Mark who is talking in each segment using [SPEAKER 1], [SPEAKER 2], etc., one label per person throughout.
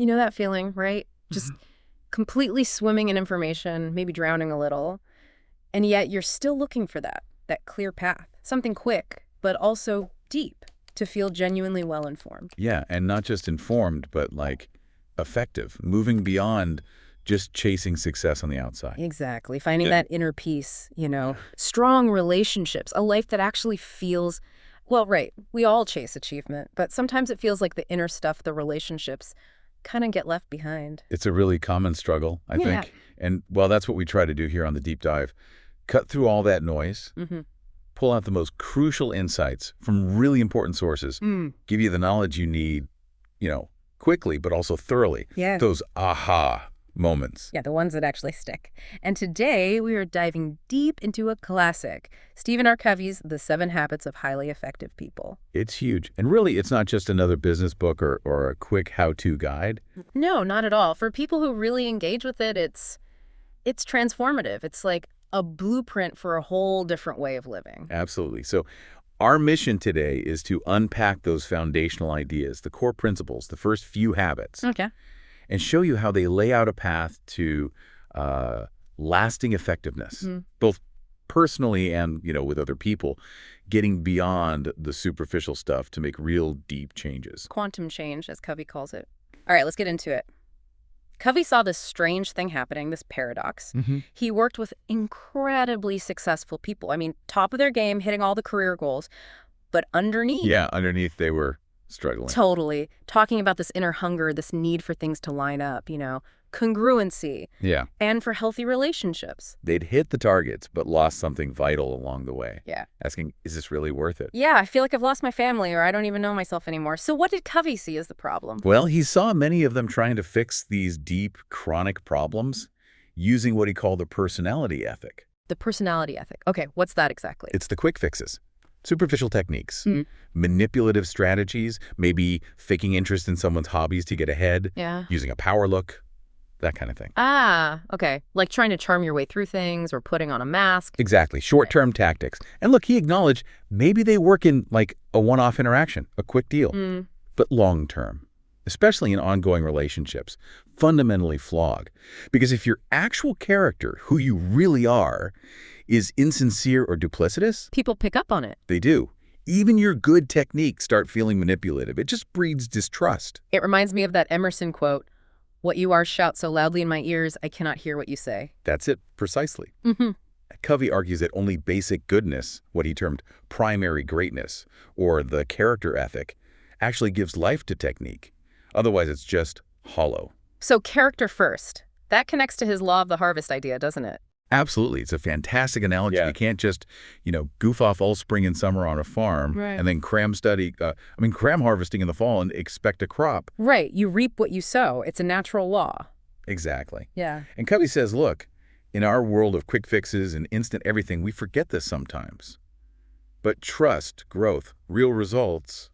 [SPEAKER 1] You know that feeling, right? Just completely swimming in information, maybe drowning a little, and yet you're still looking for that clear path, something quick, but also deep to feel genuinely well-informed.
[SPEAKER 2] Yeah, and not just informed, but like effective, moving beyond just chasing success on the outside.
[SPEAKER 1] Exactly. Finding that inner peace, strong relationships, a life that actually feels, well, right, we all chase achievement, but sometimes it feels like the inner stuff, the relationships, kind of get left behind.
[SPEAKER 2] It's a really common struggle, I think. And, well, that's what we try to do here on the Deep Dive. Cut through all that noise, pull out the most crucial insights from really important sources, give you the knowledge you need, quickly, but also thoroughly.
[SPEAKER 1] Yeah.
[SPEAKER 2] Those aha moments.
[SPEAKER 1] Yeah, the ones that actually stick. And today we are diving deep into a classic, Stephen R. Covey's The 7 Habits of Highly Effective People.
[SPEAKER 2] It's huge. And really, it's not just another business book or a quick how-to guide.
[SPEAKER 1] No, not at all. For people who really engage with it, it's transformative. It's like a blueprint for a whole different way of living.
[SPEAKER 2] Absolutely. So our mission today is to unpack those foundational ideas, the core principles, the first few habits.
[SPEAKER 1] Okay.
[SPEAKER 2] And show you how they lay out a path to lasting effectiveness, both personally and, with other people, getting beyond the superficial stuff to make real deep changes.
[SPEAKER 1] Quantum change, as Covey calls it. All right, let's get into it. Covey saw this strange thing happening, this paradox. He worked with incredibly successful people. I mean, top of their game, hitting all the career goals, but underneath.
[SPEAKER 2] Yeah, underneath they were struggling.
[SPEAKER 1] Totally. Talking about this inner hunger, this need for things to line up, congruency.
[SPEAKER 2] Yeah.
[SPEAKER 1] And for healthy relationships.
[SPEAKER 2] They'd hit the targets, but lost something vital along the way.
[SPEAKER 1] Yeah.
[SPEAKER 2] Asking, is this really worth it?
[SPEAKER 1] Yeah, I feel like I've lost my family or I don't even know myself anymore. So what did Covey see as the problem?
[SPEAKER 2] Well, he saw many of them trying to fix these deep, chronic problems using what he called the personality ethic.
[SPEAKER 1] The personality ethic. Okay, what's that exactly?
[SPEAKER 2] It's the quick fixes. Superficial techniques, manipulative strategies, maybe faking interest in someone's hobbies to get ahead, using a power look, that kind of thing.
[SPEAKER 1] Ah, okay. Like trying to charm your way through things or putting on a mask.
[SPEAKER 2] Exactly. Short-term tactics. And look, he acknowledged maybe they work in like a one-off interaction, a quick deal, but long-term, especially in ongoing relationships, fundamentally flawed. Because if your actual character, who you really are, is insincere or duplicitous,
[SPEAKER 1] people pick up on it.
[SPEAKER 2] They do. Even your good techniques start feeling manipulative. It just breeds distrust.
[SPEAKER 1] It reminds me of that Emerson quote, "What you are shouts so loudly in my ears, I cannot hear what you say."
[SPEAKER 2] That's it, precisely. Covey argues that only basic goodness, what he termed primary greatness, or the character ethic, actually gives life to technique. Otherwise, it's just hollow.
[SPEAKER 1] So character first. That connects to his law of the harvest idea, doesn't it?
[SPEAKER 2] Absolutely. It's a fantastic analogy. You can't just, goof off all spring and summer on a farm and then cram harvesting in the fall and expect a crop.
[SPEAKER 1] Right. You reap what you sow. It's a natural law.
[SPEAKER 2] Exactly.
[SPEAKER 1] Yeah.
[SPEAKER 2] And Covey says, look, in our world of quick fixes and instant everything, we forget this sometimes. But trust, growth, real results,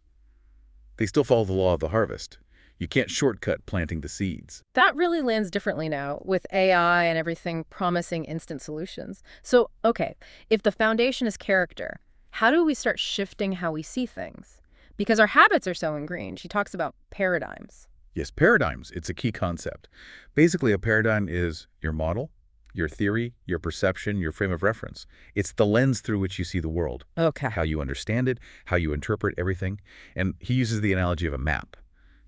[SPEAKER 2] they still follow the law of the harvest. You can't shortcut planting the seeds.
[SPEAKER 1] That really lands differently now with AI and everything promising instant solutions. So, okay, if the foundation is character, how do we start shifting how we see things? Because our habits are so ingrained. She talks about paradigms.
[SPEAKER 2] Yes, paradigms. It's a key concept. Basically, a paradigm is your model, your theory, your perception, your frame of reference. It's the lens through which you see the world.
[SPEAKER 1] Okay.
[SPEAKER 2] How you understand it, how you interpret everything. And he uses the analogy of a map.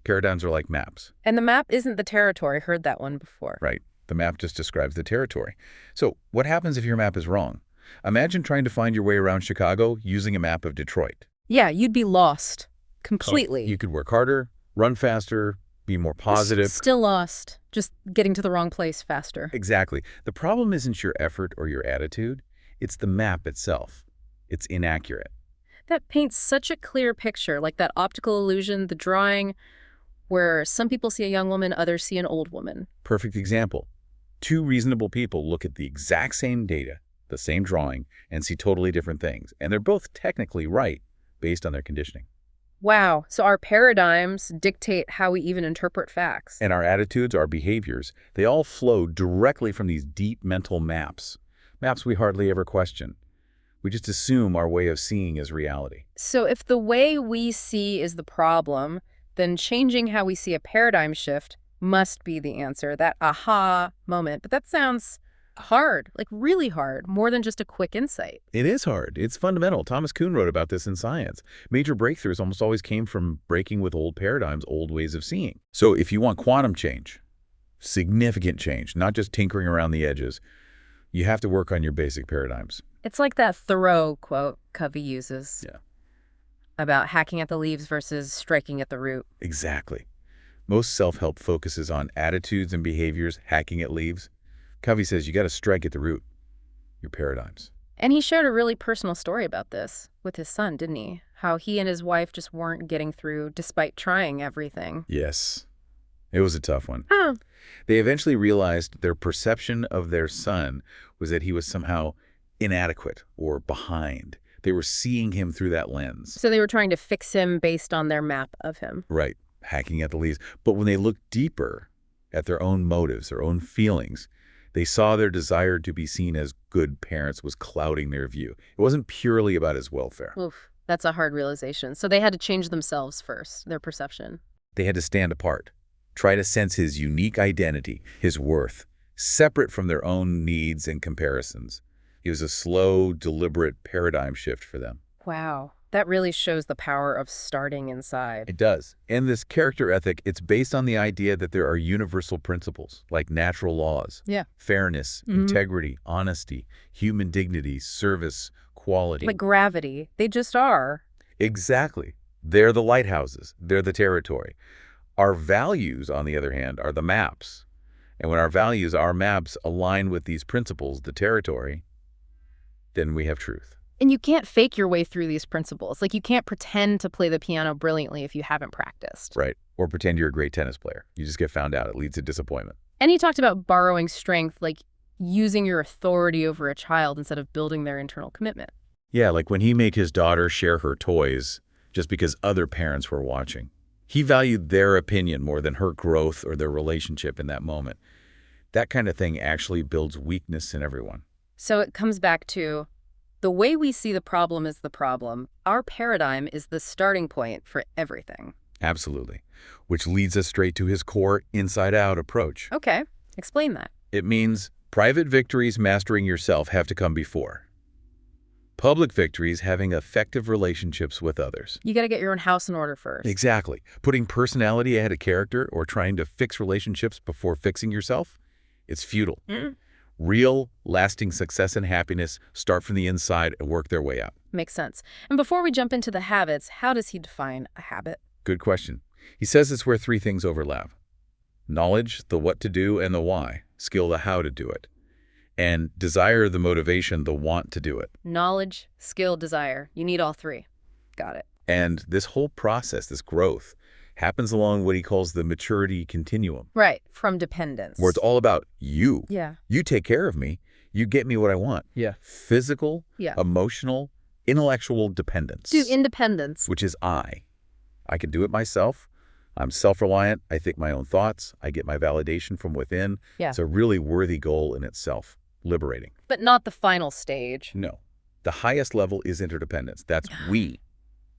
[SPEAKER 2] Paradigms are like maps.
[SPEAKER 1] And the map isn't the territory. Heard that one before.
[SPEAKER 2] Right. The map just describes the territory. So what happens if your map is wrong? Imagine trying to find your way around Chicago using a map of Detroit.
[SPEAKER 1] Yeah, you'd be lost. Completely.
[SPEAKER 2] You could work harder, run faster, be more positive.
[SPEAKER 1] Still lost. Just getting to the wrong place faster.
[SPEAKER 2] Exactly. The problem isn't your effort or your attitude. It's the map itself. It's inaccurate.
[SPEAKER 1] That paints such a clear picture, like that optical illusion, the drawing, where some people see a young woman, others see an old woman.
[SPEAKER 2] Perfect example. Two reasonable people look at the exact same data, the same drawing, and see totally different things. And they're both technically right based on their conditioning.
[SPEAKER 1] Wow. So our paradigms dictate how we even interpret facts.
[SPEAKER 2] And our attitudes, our behaviors, they all flow directly from these deep mental maps. Maps we hardly ever question. We just assume our way of seeing is reality.
[SPEAKER 1] So if the way we see is the problem, then changing how we see a paradigm shift must be the answer, that aha moment. But that sounds hard, like really hard, more than just a quick insight.
[SPEAKER 2] It is hard. It's fundamental. Thomas Kuhn wrote about this in Science. Major breakthroughs almost always came from breaking with old paradigms, old ways of seeing. So if you want quantum change, significant change, not just tinkering around the edges, you have to work on your basic paradigms.
[SPEAKER 1] It's like that Thoreau quote Covey uses
[SPEAKER 2] Yeah.
[SPEAKER 1] about hacking at the leaves versus striking at the root.
[SPEAKER 2] Exactly. Most self-help focuses on attitudes and behaviors, hacking at leaves. Covey says you got to strike at the root, your paradigms.
[SPEAKER 1] And he shared a really personal story about this with his son, didn't he? How he and his wife just weren't getting through despite trying everything.
[SPEAKER 2] Yes. It was a tough one.
[SPEAKER 1] Huh.
[SPEAKER 2] They eventually realized their perception of their son was that he was somehow inadequate or behind. They were seeing him through that lens.
[SPEAKER 1] So they were trying to fix him based on their map of him.
[SPEAKER 2] Right. Hacking at the leaves. But when they looked deeper at their own motives, their own feelings, they saw their desire to be seen as good parents was clouding their view. It wasn't purely about his welfare.
[SPEAKER 1] Oof, that's a hard realization. So they had to change themselves first, their perception.
[SPEAKER 2] They had to stand apart, try to sense his unique identity, his worth, separate from their own needs and comparisons. It was a slow, deliberate paradigm shift for them.
[SPEAKER 1] Wow, that really shows the power of starting inside.
[SPEAKER 2] It does. And this character ethic, it's based on the idea that there are universal principles, like natural laws,
[SPEAKER 1] Yeah.
[SPEAKER 2] fairness, integrity, honesty, human dignity, service, quality.
[SPEAKER 1] Like gravity, they just are.
[SPEAKER 2] Exactly. They're the lighthouses. They're the territory. Our values, on the other hand, are the maps. And when our values, our maps, align with these principles, the territory, then we have truth.
[SPEAKER 1] And you can't fake your way through these principles. Like, you can't pretend to play the piano brilliantly if you haven't practiced.
[SPEAKER 2] Right. Or pretend you're a great tennis player. You just get found out. It leads to disappointment.
[SPEAKER 1] And he talked about borrowing strength, like using your authority over a child instead of building their internal commitment.
[SPEAKER 2] Yeah, like when he made his daughter share her toys just because other parents were watching. He valued their opinion more than her growth or their relationship in that moment. That kind of thing actually builds weakness in everyone.
[SPEAKER 1] So it comes back to the way we see the problem is the problem. Our paradigm is the starting point for everything.
[SPEAKER 2] Absolutely. Which leads us straight to his core inside-out approach.
[SPEAKER 1] Okay, explain that.
[SPEAKER 2] It means private victories mastering yourself have to come before. Public victories having effective relationships with others.
[SPEAKER 1] You got to get your own house in order first.
[SPEAKER 2] Exactly. Putting personality ahead of character or trying to fix relationships before fixing yourself, it's futile. Real, lasting success and happiness start from the inside and work their way out.
[SPEAKER 1] Makes sense. And before we jump into the habits, how does he define a habit?
[SPEAKER 2] Good question. He says it's where three things overlap. Knowledge, the what to do, and the why. Skill, the how to do it. And desire, the motivation, the want to do it.
[SPEAKER 1] Knowledge, skill, desire. You need all three. Got it.
[SPEAKER 2] And this whole process, this growth, happens along what he calls the maturity continuum.
[SPEAKER 1] Right, from dependence.
[SPEAKER 2] Where it's all about you.
[SPEAKER 1] Yeah.
[SPEAKER 2] You take care of me. You get me what I want.
[SPEAKER 1] Yeah.
[SPEAKER 2] Physical,
[SPEAKER 1] Yeah.
[SPEAKER 2] emotional, intellectual dependence.
[SPEAKER 1] To independence.
[SPEAKER 2] Which is I. I can do it myself. I'm self-reliant. I think my own thoughts. I get my validation from within.
[SPEAKER 1] Yeah.
[SPEAKER 2] It's a really worthy goal in itself. Liberating.
[SPEAKER 1] But not the final stage.
[SPEAKER 2] No. The highest level is interdependence. That's we.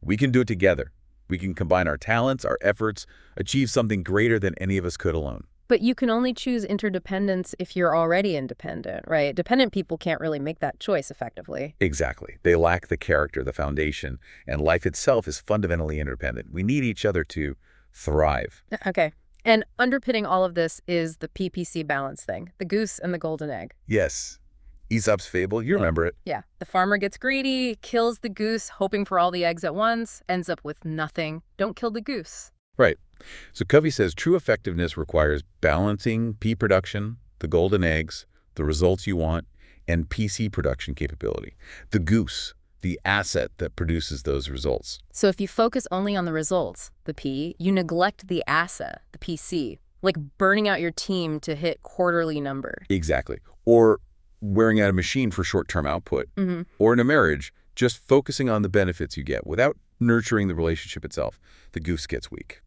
[SPEAKER 2] We can do it together. We can combine our talents, our efforts, achieve something greater than any of us could alone.
[SPEAKER 1] But you can only choose interdependence if you're already independent, right? Dependent people can't really make that choice effectively.
[SPEAKER 2] Exactly. They lack the character, the foundation, and life itself is fundamentally interdependent. We need each other to thrive.
[SPEAKER 1] Okay. And underpinning all of this is the PPC balance thing, the goose and the golden egg.
[SPEAKER 2] Yes. Aesop's fable, you remember it.
[SPEAKER 1] Yeah. The farmer gets greedy, kills the goose, hoping for all the eggs at once, ends up with nothing. Don't kill the goose.
[SPEAKER 2] Right. So Covey says true effectiveness requires balancing P production, the golden eggs, the results you want, and PC production capability. The goose, the asset that produces those results.
[SPEAKER 1] So if you focus only on the results, the P, you neglect the asset, the PC, like burning out your team to hit quarterly number.
[SPEAKER 2] Exactly. Or wearing out a machine for short-term output. Or in a marriage, just focusing on the benefits you get without nurturing the relationship itself. The goose gets weak.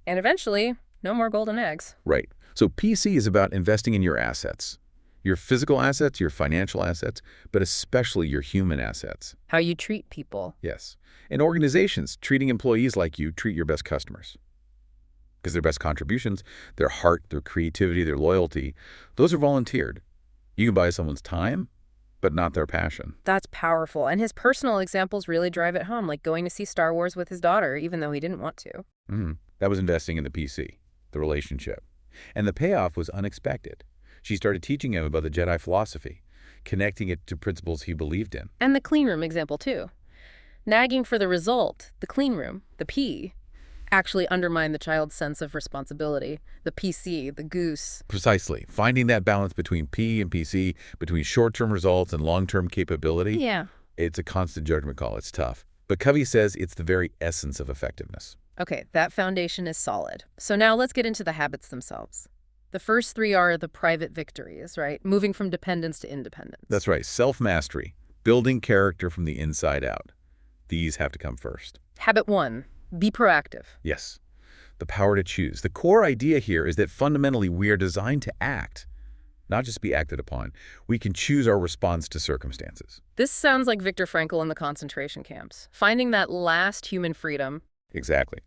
[SPEAKER 1] And eventually, no more golden eggs.
[SPEAKER 2] Right. So PC is about investing in your assets. Your physical assets, your financial assets, but especially your human assets.
[SPEAKER 1] How you treat people.
[SPEAKER 2] Yes. And organizations, treating employees like you treat your best customers. because their best contributions, their heart, their creativity, their loyalty, those are volunteered. You can buy someone's time, but not their passion.
[SPEAKER 1] That's powerful. And his personal examples really drive it home, like going to see Star Wars with his daughter, even though he didn't want to.
[SPEAKER 2] That was investing in the PC, the relationship. And the payoff was unexpected. She started teaching him about the Jedi philosophy, connecting it to principles he believed in.
[SPEAKER 1] And the clean room example, too. Nagging for the result, the clean room, the P, actually undermined the child's sense of responsibility. The PC, the goose.
[SPEAKER 2] Precisely. Finding that balance between P and PC, between short-term results and long-term capability,
[SPEAKER 1] Yeah.
[SPEAKER 2] it's a constant judgment call. It's tough. But Covey says it's the very essence of effectiveness.
[SPEAKER 1] Okay, that foundation is solid. So now let's get into the habits themselves. The first three are the private victories, right? Moving from dependence to independence.
[SPEAKER 2] That's right. Self-mastery, building character from the inside out. These have to come first.
[SPEAKER 1] Habit 1, be proactive.
[SPEAKER 2] Yes. The power to choose. The core idea here is that fundamentally we are designed to act, not just be acted upon. We can choose our response to circumstances.
[SPEAKER 1] This sounds like Viktor Frankl in the concentration camps, finding that last human freedom.
[SPEAKER 2] Exactly.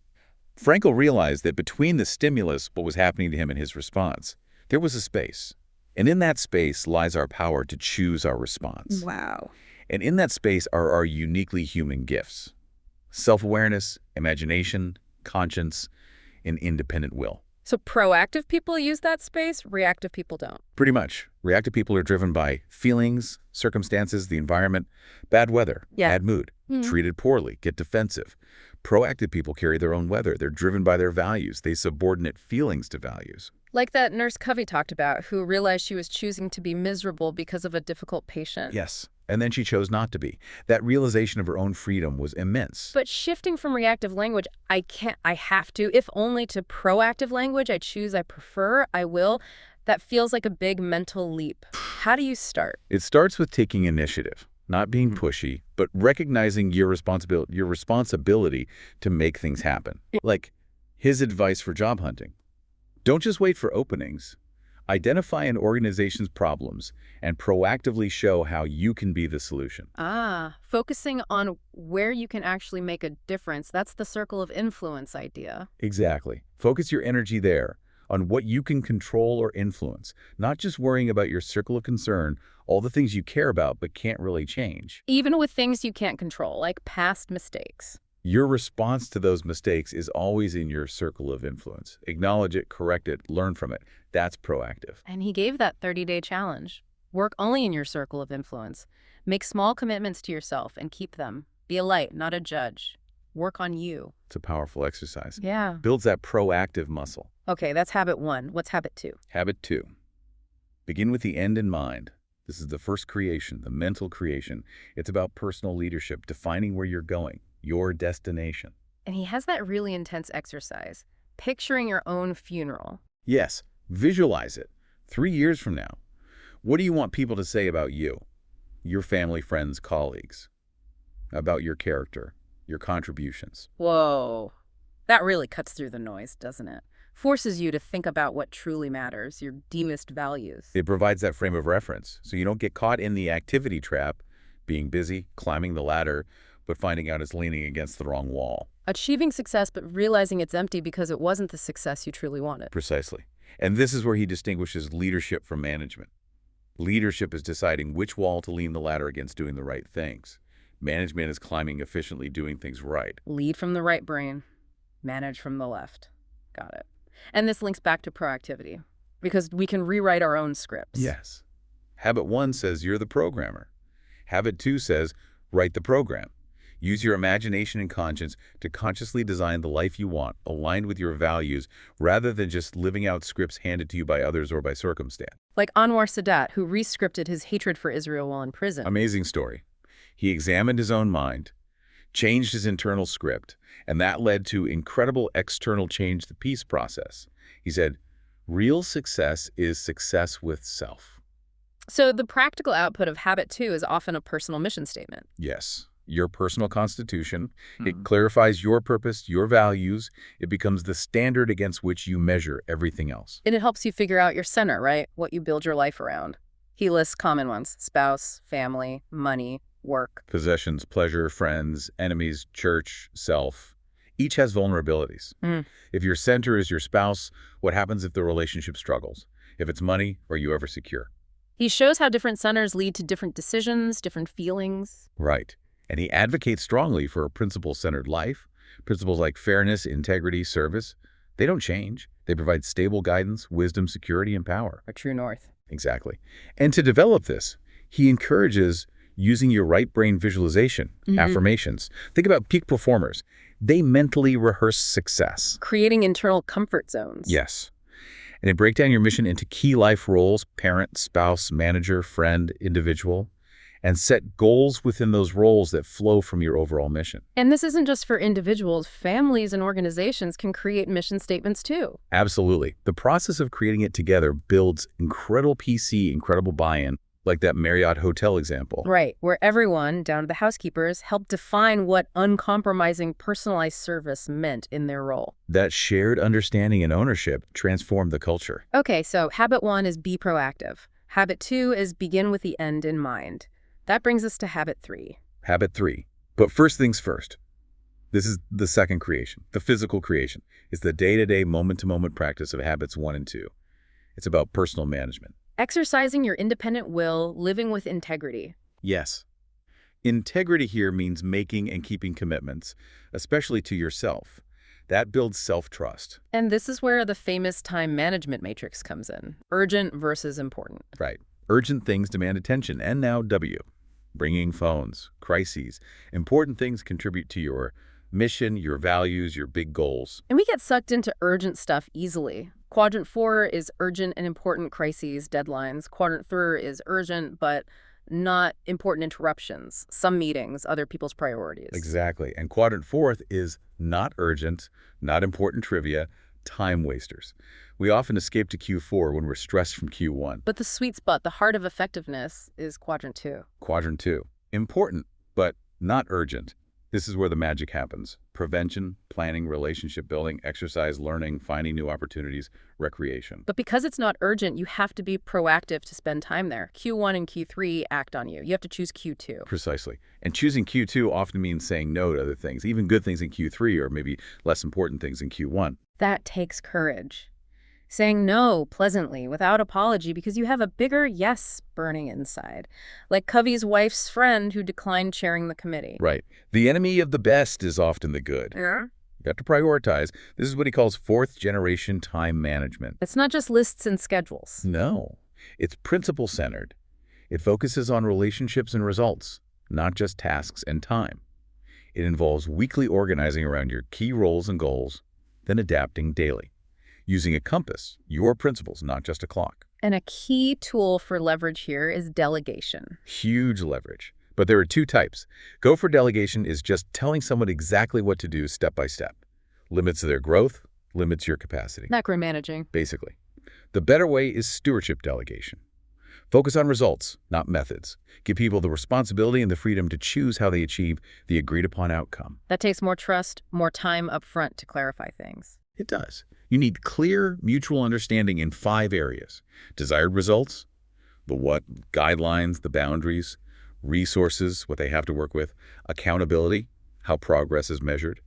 [SPEAKER 2] Frankl realized that between the stimulus, what was happening to him and his response, there was a space. And in that space lies our power to choose our response.
[SPEAKER 1] Wow.
[SPEAKER 2] And in that space are our uniquely human gifts: self-awareness, imagination, conscience, and independent will.
[SPEAKER 1] So proactive people use that space, reactive people don't.
[SPEAKER 2] Pretty much. Reactive people are driven by feelings, circumstances, the environment, bad weather, bad mood, treated poorly, get defensive. Proactive people carry their own weather. They're driven by their values. They subordinate feelings to values.
[SPEAKER 1] Like that nurse Covey talked about, who realized she was choosing to be miserable because of a difficult patient.
[SPEAKER 2] Yes. And then she chose not to be. That realization of her own freedom was immense.
[SPEAKER 1] But shifting from reactive language, I have to, if only, to proactive language, I choose, I prefer, I will, that feels like a big mental leap. How do you start?
[SPEAKER 2] It starts with taking initiative, not being pushy, but recognizing your responsibility to make things happen. Like his advice for job hunting. Don't just wait for openings. Identify an organization's problems and proactively show how you can be the solution.
[SPEAKER 1] Focusing on where you can actually make a difference. That's the circle of influence idea.
[SPEAKER 2] Exactly. Focus your energy there on what you can control or influence, not just worrying about your circle of concern, all the things you care about but can't really change.
[SPEAKER 1] Even with things you can't control, like past mistakes.
[SPEAKER 2] Your response to those mistakes is always in your circle of influence. Acknowledge it, correct it, learn from it. That's proactive.
[SPEAKER 1] And he gave that 30-day challenge. Work only in your circle of influence. Make small commitments to yourself and keep them. Be a light, not a judge. Work on you.
[SPEAKER 2] It's a powerful exercise.
[SPEAKER 1] Yeah.
[SPEAKER 2] Builds that proactive muscle.
[SPEAKER 1] Okay, that's habit 1. What's habit 2?
[SPEAKER 2] Habit 2. Begin with the end in mind. This is the first creation, the mental creation. It's about personal leadership, defining where you're going, your destination.
[SPEAKER 1] And he has that really intense exercise, picturing your own funeral.
[SPEAKER 2] Yes, visualize it. 3 years from now, what do you want people to say about you, your family, friends, colleagues, about your character, your contributions?
[SPEAKER 1] Whoa. That really cuts through the noise, doesn't it? Forces you to think about what truly matters, your deepest values.
[SPEAKER 2] It provides that frame of reference, so you don't get caught in the activity trap, being busy, climbing the ladder, but finding out it's leaning against the wrong wall.
[SPEAKER 1] Achieving success, but realizing it's empty because it wasn't the success you truly wanted.
[SPEAKER 2] Precisely. And this is where he distinguishes leadership from management. Leadership is deciding which wall to lean the ladder against, doing the right things. Management is climbing efficiently, doing things right.
[SPEAKER 1] Lead from the right brain, manage from the left. Got it. And this links back to proactivity, because we can rewrite our own scripts.
[SPEAKER 2] Yes. Habit 1 says you're the programmer. Habit 2 says write the program. Use your imagination and conscience to consciously design the life you want, aligned with your values, rather than just living out scripts handed to you by others or by circumstance.
[SPEAKER 1] Like Anwar Sadat, who re-scripted his hatred for Israel while in prison.
[SPEAKER 2] Amazing story. He examined his own mind, changed his internal script, and that led to incredible external change, the peace process. He said, real success is success with self.
[SPEAKER 1] So the practical output of habit 2 is often a personal mission statement.
[SPEAKER 2] Yes. Your personal constitution. It clarifies your purpose, your values. It becomes the standard against which you measure everything else.
[SPEAKER 1] And it helps you figure out your center, right? What you build your life around. He lists common ones: spouse, family, money, work.
[SPEAKER 2] Possessions, pleasure, friends, enemies, church, self. Each has vulnerabilities.
[SPEAKER 1] Mm.
[SPEAKER 2] If your center is your spouse, what happens if the relationship struggles? If it's money, are you ever secure?
[SPEAKER 1] He shows how different centers lead to different decisions, different feelings.
[SPEAKER 2] Right. And he advocates strongly for a principle-centered life. Principles like fairness, integrity, service, they don't change. They provide stable guidance, wisdom, security, and power.
[SPEAKER 1] A true north.
[SPEAKER 2] Exactly. And to develop this, he encourages using your right brain visualization, affirmations. Think about peak performers. They mentally rehearse success.
[SPEAKER 1] Creating internal comfort zones.
[SPEAKER 2] Yes. And they break down your mission into key life roles, parent, spouse, manager, friend, individual, and set goals within those roles that flow from your overall mission.
[SPEAKER 1] And this isn't just for individuals. Families and organizations can create mission statements too.
[SPEAKER 2] Absolutely. The process of creating it together builds incredible PC, incredible buy-in, like that Marriott hotel example.
[SPEAKER 1] Right, where everyone, down to the housekeepers, helped define what uncompromising personalized service meant in their role.
[SPEAKER 2] That shared understanding and ownership transformed the culture.
[SPEAKER 1] Okay, so habit 1 is be proactive. Habit 2 is begin with the end in mind. That brings us to habit 3.
[SPEAKER 2] Habit 3. But first things first. This is the second creation, the physical creation. It's the day-to-day, moment-to-moment practice of habits 1 and 2. It's about personal management.
[SPEAKER 1] Exercising your independent will, living with integrity.
[SPEAKER 2] Yes. Integrity here means making and keeping commitments, especially to yourself. That builds self-trust.
[SPEAKER 1] And this is where the famous time management matrix comes in. Urgent versus important.
[SPEAKER 2] Right. Urgent things demand attention, and now W. Bringing phones, crises. Important things contribute to your mission, your values, your big goals.
[SPEAKER 1] And we get sucked into urgent stuff easily. Quadrant 4 is urgent and important crises, deadlines. Quadrant 3 is urgent, but not important interruptions. Some meetings, other people's priorities.
[SPEAKER 2] Exactly. And quadrant 4 is not urgent, not important trivia, time wasters. We often escape to Q4 when we're stressed from Q1.
[SPEAKER 1] But the sweet spot, the heart of effectiveness, is quadrant 2.
[SPEAKER 2] Quadrant 2. Important, but not urgent. This is where the magic happens. Prevention, planning, relationship building, exercise, learning, finding new opportunities, recreation.
[SPEAKER 1] But because it's not urgent, you have to be proactive to spend time there. Q1 and Q3 act on you. You have to choose Q2.
[SPEAKER 2] Precisely. And choosing Q2 often means saying no to other things, even good things in Q3 or maybe less important things in Q1.
[SPEAKER 1] That takes courage. Saying no pleasantly, without apology, because you have a bigger yes burning inside. Like Covey's wife's friend who declined chairing the committee.
[SPEAKER 2] Right. The enemy of the best is often the good.
[SPEAKER 1] Yeah.
[SPEAKER 2] You have to prioritize. This is what he calls fourth-generation time management.
[SPEAKER 1] It's not just lists and schedules.
[SPEAKER 2] No. It's principle-centered. It focuses on relationships and results, not just tasks and time. It involves weekly organizing around your key roles and goals, then adapting daily. Using a compass, your principles, not just a clock.
[SPEAKER 1] And a key tool for leverage here is delegation.
[SPEAKER 2] Huge leverage. But there are 2 types. Go for delegation is just telling someone exactly what to do step by step. Limits their growth, limits your capacity.
[SPEAKER 1] Macromanaging.
[SPEAKER 2] Basically. The better way is stewardship delegation. Focus on results, not methods. Give people the responsibility and the freedom to choose how they achieve the agreed-upon outcome.
[SPEAKER 1] That takes more trust, more time up front to clarify things.
[SPEAKER 2] It does. You need clear, mutual understanding in 5 areas. Desired results, the what, guidelines, the boundaries, resources, what they have to work with, accountability, how progress is measured,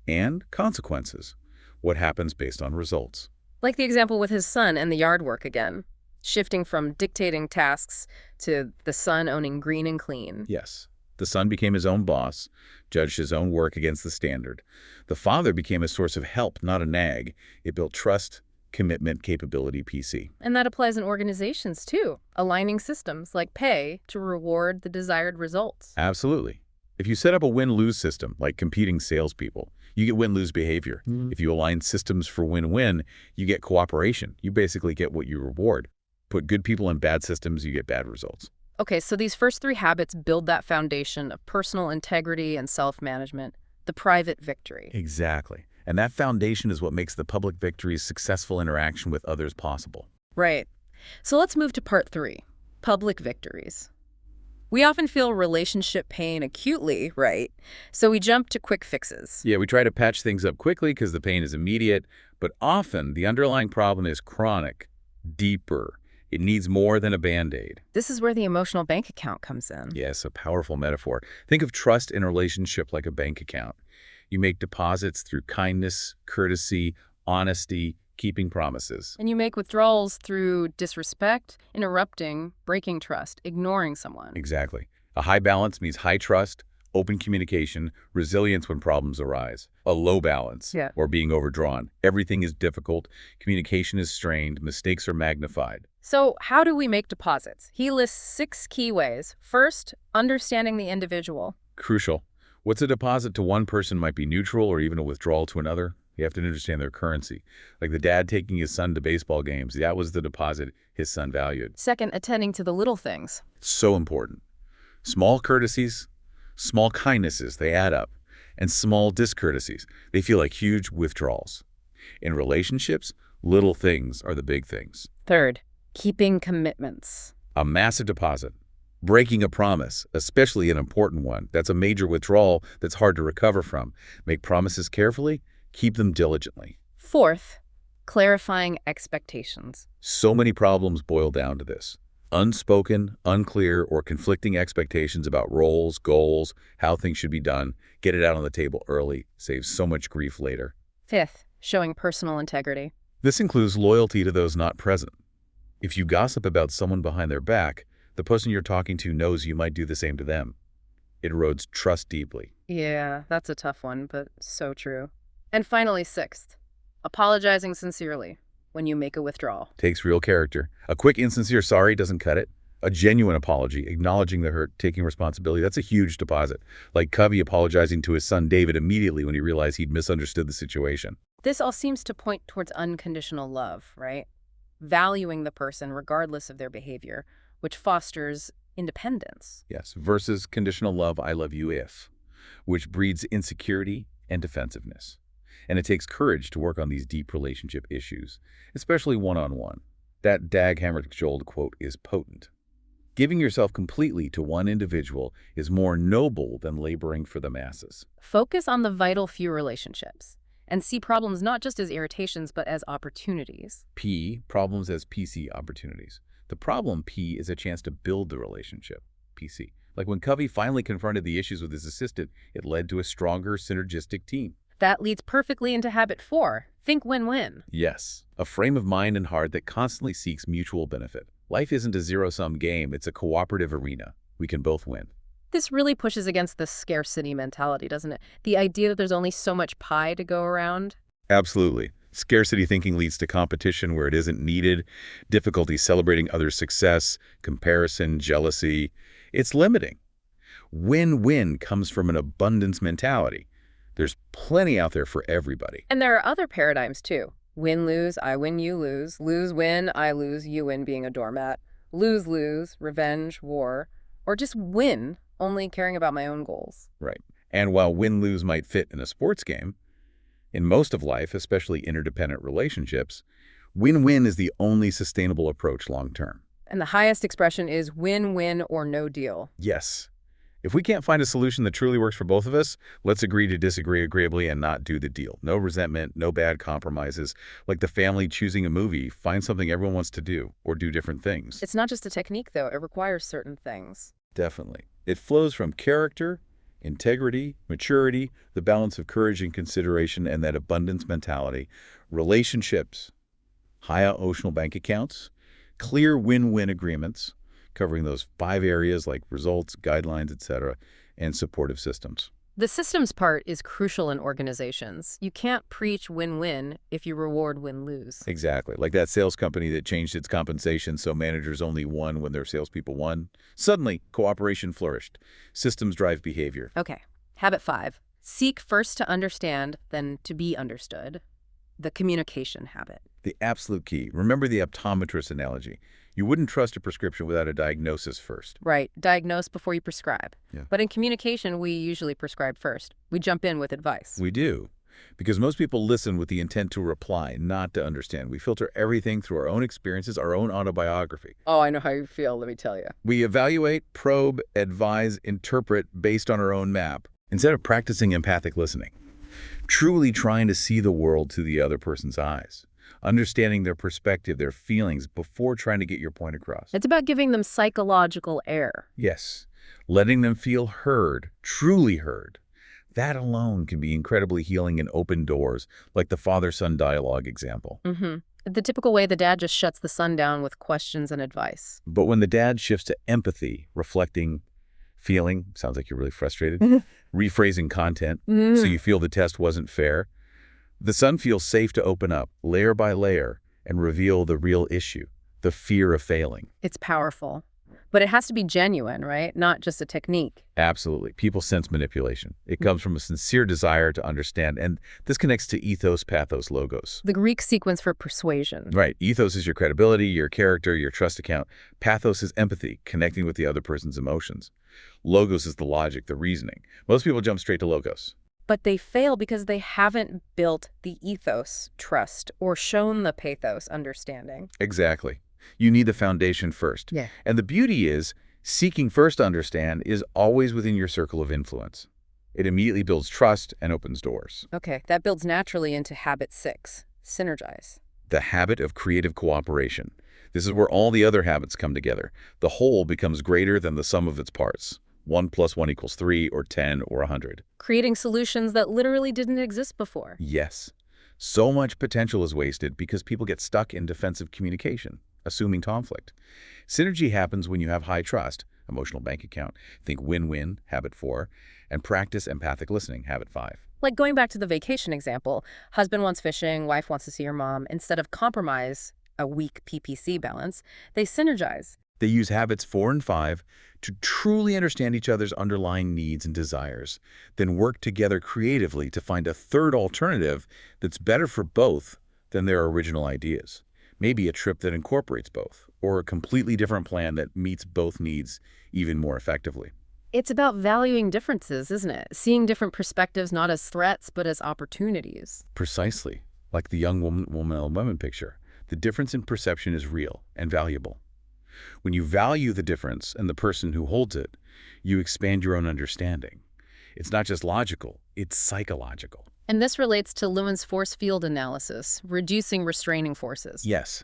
[SPEAKER 2] and consequences, what happens based on results.
[SPEAKER 1] Like the example with his son and the yard work again. Shifting from dictating tasks to the son owning green and clean.
[SPEAKER 2] Yes. The son became his own boss, judged his own work against the standard. The father became a source of help, not a nag. It built trust, commitment, capability, PC.
[SPEAKER 1] And that applies in organizations too, aligning systems like pay to reward the desired results.
[SPEAKER 2] Absolutely. If you set up a win-lose system, like competing salespeople, you get win-lose behavior. If you align systems for win-win, you get cooperation. You basically get what you reward. Put good people in bad systems, you get bad results.
[SPEAKER 1] Okay, so these first 3 habits build that foundation of personal integrity and self-management, the private victory.
[SPEAKER 2] Exactly. And that foundation is what makes the public victory's successful interaction with others possible.
[SPEAKER 1] Right. So let's move to part 3, public victories. We often feel relationship pain acutely, right? So we jump to quick fixes.
[SPEAKER 2] Yeah, we try to patch things up quickly because the pain is immediate, but often the underlying problem is chronic, deeper. It needs more than a Band-Aid.
[SPEAKER 1] This is where the emotional bank account comes in.
[SPEAKER 2] Yes, a powerful metaphor. Think of trust in a relationship like a bank account. You make deposits through kindness, courtesy, honesty, keeping promises.
[SPEAKER 1] And you make withdrawals through disrespect, interrupting, breaking trust, ignoring someone.
[SPEAKER 2] Exactly. A high balance means high trust, open communication, resilience when problems arise. A low balance,
[SPEAKER 1] Yeah.
[SPEAKER 2] or being overdrawn. Everything is difficult, communication is strained, mistakes are magnified.
[SPEAKER 1] So how do we make deposits? He lists 6 key ways. First, understanding the individual.
[SPEAKER 2] Crucial. What's a deposit to one person might be neutral or even a withdrawal to another. You have to understand their currency. Like the dad taking his son to baseball games, that was the deposit his son valued.
[SPEAKER 1] Second, attending to the little things.
[SPEAKER 2] So important. Small courtesies, small kindnesses, they add up. And small discourtesies, they feel like huge withdrawals. In relationships, little things are the big things.
[SPEAKER 1] Third, keeping commitments.
[SPEAKER 2] A massive deposit. Breaking a promise, especially an important one, that's a major withdrawal that's hard to recover from. Make promises carefully, keep them diligently.
[SPEAKER 1] Fourth, clarifying expectations.
[SPEAKER 2] So many problems boil down to this. Unspoken, unclear, or conflicting expectations about roles, goals, how things should be done. Get it out on the table early. Saves so much grief later.
[SPEAKER 1] Fifth, showing personal integrity.
[SPEAKER 2] This includes loyalty to those not present. If you gossip about someone behind their back, the person you're talking to knows you might do the same to them. It erodes trust deeply.
[SPEAKER 1] Yeah, that's a tough one, but so true. And finally, sixth, apologizing sincerely when you make a withdrawal.
[SPEAKER 2] Takes real character. A quick, insincere sorry doesn't cut it. A genuine apology, acknowledging the hurt, taking responsibility, that's a huge deposit. Like Covey apologizing to his son David immediately when he realized he'd misunderstood the situation.
[SPEAKER 1] This all seems to point towards unconditional love, right? Valuing the person regardless of their behavior, which fosters independence.
[SPEAKER 2] Yes, versus conditional love, I love you if, which breeds insecurity and defensiveness. And it takes courage to work on these deep relationship issues, especially one-on-one. That Dag Hammarskjöld quote is potent. Giving yourself completely to one individual is more noble than laboring for the masses.
[SPEAKER 1] Focus on the vital few relationships and see problems not just as irritations but as opportunities.
[SPEAKER 2] P, problems as PC opportunities. The problem, P, is a chance to build the relationship, PC. Like when Covey finally confronted the issues with his assistant, it led to a stronger, synergistic team.
[SPEAKER 1] That leads perfectly into habit 4. Think win-win.
[SPEAKER 2] Yes, a frame of mind and heart that constantly seeks mutual benefit. Life isn't a zero-sum game, it's a cooperative arena. We can both win.
[SPEAKER 1] This really pushes against the scarcity mentality, doesn't it? The idea that there's only so much pie to go around.
[SPEAKER 2] Absolutely. Scarcity thinking leads to competition where it isn't needed, difficulty celebrating others' success, comparison, jealousy. It's limiting. Win-win comes from an abundance mentality. There's plenty out there for everybody.
[SPEAKER 1] And there are other paradigms too. Win-lose, I win, you lose. Lose-win, I lose, you win being a doormat. Lose-lose, revenge, war. Or just win, only caring about my own goals.
[SPEAKER 2] Right. And while win-lose might fit in a sports game, in most of life, especially interdependent relationships, win-win is the only sustainable approach long-term.
[SPEAKER 1] And the highest expression is win-win or no deal.
[SPEAKER 2] Yes. If we can't find a solution that truly works for both of us, let's agree to disagree agreeably and not do the deal. No resentment, no bad compromises. Like the family choosing a movie, find something everyone wants to do or do different things.
[SPEAKER 1] It's not just a technique, though. It requires certain things.
[SPEAKER 2] Definitely. It flows from character, integrity, maturity, the balance of courage and consideration, and that abundance mentality, relationships, high emotional bank accounts, clear win-win agreements, covering those 5 areas like results, guidelines, etc., and supportive systems.
[SPEAKER 1] The systems part is crucial in organizations. You can't preach win-win if you reward win-lose.
[SPEAKER 2] Exactly. Like that sales company that changed its compensation so managers only won when their salespeople won. Suddenly, cooperation flourished. Systems drive behavior.
[SPEAKER 1] Okay. Habit 5. Seek first to understand, then to be understood. The communication habit.
[SPEAKER 2] The absolute key. Remember the optometrist analogy. You wouldn't trust a prescription without a diagnosis first.
[SPEAKER 1] Right. Diagnose before you prescribe.
[SPEAKER 2] Yeah.
[SPEAKER 1] But in communication, we usually prescribe first. We jump in with advice.
[SPEAKER 2] We do. Because most people listen with the intent to reply, not to understand. We filter everything through our own experiences, our own autobiography.
[SPEAKER 1] Oh, I know how you feel, let me tell you.
[SPEAKER 2] We evaluate, probe, advise, interpret based on our own map, instead of practicing empathic listening. Truly trying to see the world through the other person's eyes. Understanding their perspective, their feelings, before trying to get your point across.
[SPEAKER 1] It's about giving them psychological air.
[SPEAKER 2] Yes. Letting them feel heard, truly heard. That alone can be incredibly healing and open doors, like the father-son dialogue example.
[SPEAKER 1] The typical way the dad just shuts the son down with questions and advice.
[SPEAKER 2] But when the dad shifts to empathy, reflecting, feeling, sounds like you're really frustrated, rephrasing content so you feel the test wasn't fair, the son feels safe to open up layer by layer and reveal the real issue, the fear of failing.
[SPEAKER 1] It's powerful. But it has to be genuine, right? Not just a technique.
[SPEAKER 2] Absolutely. People sense manipulation. It comes from a sincere desire to understand, and this connects to ethos, pathos, logos.
[SPEAKER 1] The Greek sequence for persuasion.
[SPEAKER 2] Right. Ethos is your credibility, your character, your trust account. Pathos is empathy, connecting with the other person's emotions. Logos is the logic, the reasoning. Most people jump straight to logos.
[SPEAKER 1] But they fail because they haven't built the ethos, trust, or shown the pathos, understanding.
[SPEAKER 2] Exactly. You need the foundation first.
[SPEAKER 1] Yeah.
[SPEAKER 2] And the beauty is, seeking first to understand is always within your circle of influence. It immediately builds trust and opens doors.
[SPEAKER 1] Okay, that builds naturally into habit 6, synergize.
[SPEAKER 2] The habit of creative cooperation. This is where all the other habits come together. The whole becomes greater than the sum of its parts. 1 + 1 = 3 or 10 or 100.
[SPEAKER 1] Creating solutions that literally didn't exist before.
[SPEAKER 2] Yes. So much potential is wasted because people get stuck in defensive communication, assuming conflict. Synergy happens when you have high trust, emotional bank account, think win-win, habit 4, and practice empathic listening, habit 5.
[SPEAKER 1] Like going back to the vacation example, husband wants fishing, wife wants to see her mom. Instead of compromise, a weak PPC balance, they synergize.
[SPEAKER 2] They use habits 4 and 5 to truly understand each other's underlying needs and desires, then work together creatively to find a third alternative that's better for both than their original ideas. Maybe a trip that incorporates both, or a completely different plan that meets both needs even more effectively.
[SPEAKER 1] It's about valuing differences, isn't it? Seeing different perspectives not as threats, but as opportunities.
[SPEAKER 2] Precisely. Like the young woman picture, the difference in perception is real and valuable. When you value the difference and the person who holds it, you expand your own understanding. It's not just logical, it's psychological.
[SPEAKER 1] And this relates to Lewin's force field analysis, reducing restraining forces.
[SPEAKER 2] Yes.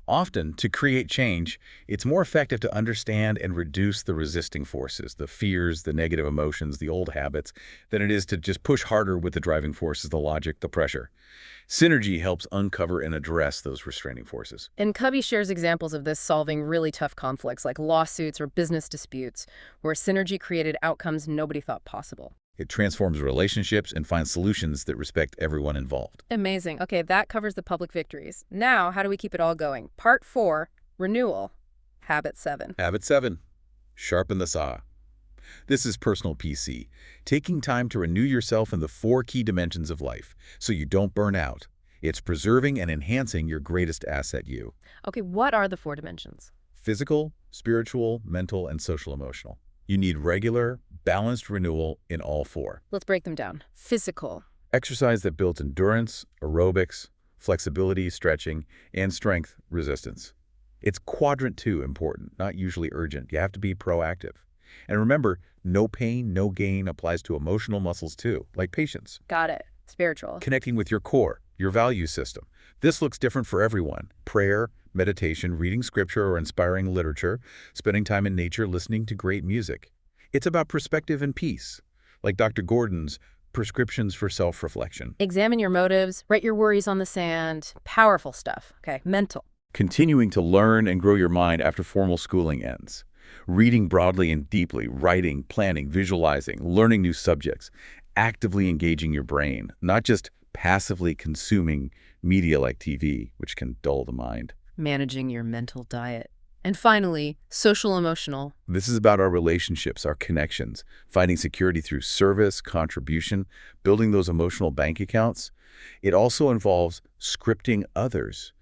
[SPEAKER 2] Often, to create change, it's more effective to understand and reduce the resisting forces, the fears, the negative emotions, the old habits, than it is to just push harder with the driving forces, the logic, the pressure. Synergy helps uncover and address those restraining forces.
[SPEAKER 1] And Covey shares examples of this solving really tough conflicts like lawsuits or business disputes, where synergy created outcomes nobody thought possible.
[SPEAKER 2] It transforms relationships and finds solutions that respect everyone involved.
[SPEAKER 1] Amazing. Okay, that covers the public victories. Now, how do we keep it all going? Part 4, renewal. Habit 7.
[SPEAKER 2] Habit 7, sharpen the saw. This is personal PC, taking time to renew yourself in the 4 key dimensions of life so you don't burn out. It's preserving and enhancing your greatest asset, you.
[SPEAKER 1] Okay, what are the 4 dimensions?
[SPEAKER 2] Physical, spiritual, mental, and social-emotional. You need regular, balanced renewal in all 4.
[SPEAKER 1] Let's break them down. Physical.
[SPEAKER 2] Exercise that builds endurance, aerobics, flexibility, stretching, and strength resistance. It's quadrant 2 important, not usually urgent. You have to be proactive. And remember, no pain, no gain applies to emotional muscles too, like patience.
[SPEAKER 1] Got it. Spiritual.
[SPEAKER 2] Connecting with your core, your value system. This looks different for everyone. Prayer, meditation, reading scripture or inspiring literature, spending time in nature, listening to great music. It's about perspective and peace, like Dr. Gordon's prescriptions for self-reflection.
[SPEAKER 1] Examine your motives, write your worries on the sand. Powerful stuff. Okay, mental.
[SPEAKER 2] Continuing to learn and grow your mind after formal schooling ends. Reading broadly and deeply, writing, planning, visualizing, learning new subjects, actively engaging your brain, not just passively consuming media like TV, which can dull the mind.
[SPEAKER 1] Managing your mental diet. And finally, social-emotional.
[SPEAKER 2] This is about our relationships, our connections, finding security through service, contribution, building those emotional bank accounts. It also involves scripting others,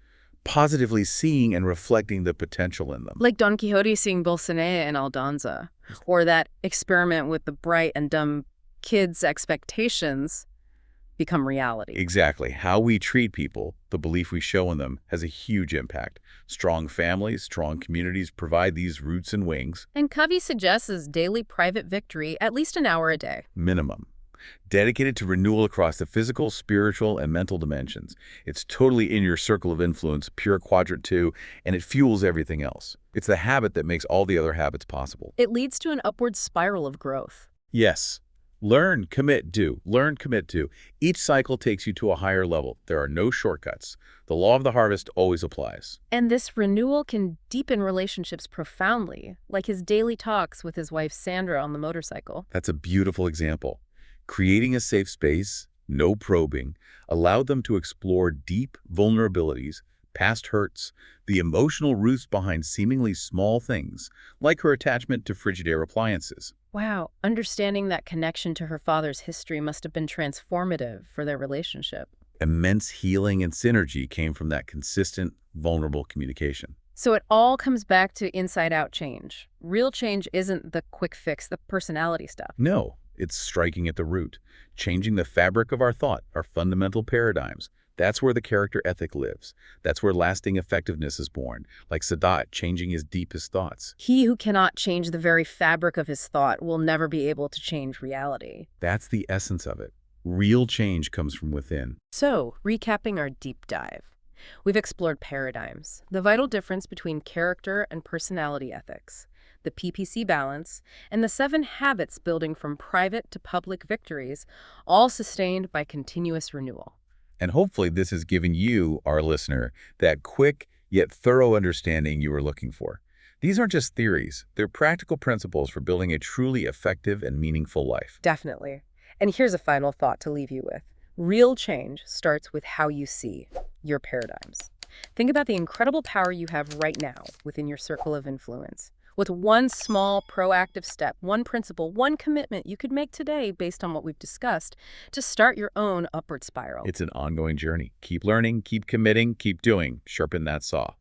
[SPEAKER 2] positively seeing and reflecting the potential in them.
[SPEAKER 1] Like Don Quixote seeing Dulcinea and Aldonza, or that experiment with the bright and dumb kids' expectations become reality.
[SPEAKER 2] Exactly. How we treat people, the belief we show in them, has a huge impact. Strong families, strong communities provide these roots and wings.
[SPEAKER 1] And Covey suggests as daily private victory, at least an hour a day.
[SPEAKER 2] Minimum. Dedicated to renewal across the physical, spiritual, and mental dimensions. It's totally in your circle of influence, pure quadrant 2, and it fuels everything else. It's the habit that makes all the other habits possible.
[SPEAKER 1] It leads to an upward spiral of growth.
[SPEAKER 2] Yes. Learn, commit, do. Learn, commit, do. Each cycle takes you to a higher level. There are no shortcuts. The law of the harvest always applies.
[SPEAKER 1] And this renewal can deepen relationships profoundly, like his daily talks with his wife Sandra on the motorcycle.
[SPEAKER 2] That's a beautiful example. Creating a safe space, no probing, allowed them to explore deep vulnerabilities, past hurts, the emotional roots behind seemingly small things, like her attachment to Frigidaire appliances.
[SPEAKER 1] Wow, understanding that connection to her father's history must have been transformative for their relationship.
[SPEAKER 2] Immense healing and synergy came from that consistent, vulnerable communication.
[SPEAKER 1] So it all comes back to inside-out change. Real change isn't the quick fix, the personality stuff.
[SPEAKER 2] No, it's striking at the root, changing the fabric of our thought, our fundamental paradigms. That's where the character ethic lives. That's where lasting effectiveness is born, like Sadat changing his deepest thoughts.
[SPEAKER 1] He who cannot change the very fabric of his thought will never be able to change reality.
[SPEAKER 2] That's the essence of it. Real change comes from within.
[SPEAKER 1] So, recapping our deep dive. We've explored paradigms, the vital difference between character and personality ethics, the PPC balance, and the 7 habits building from private to public victories, all sustained by continuous renewal.
[SPEAKER 2] And hopefully this has given you, our listener, that quick yet thorough understanding you were looking for. These aren't just theories. They're practical principles for building a truly effective and meaningful life.
[SPEAKER 1] Definitely. And here's a final thought to leave you with. Real change starts with how you see your paradigms. Think about the incredible power you have right now within your circle of influence. With one small proactive step, one principle, one commitment you could make today based on what we've discussed to start your own upward spiral.
[SPEAKER 2] It's an ongoing journey. Keep learning, keep committing, keep doing. Sharpen that saw.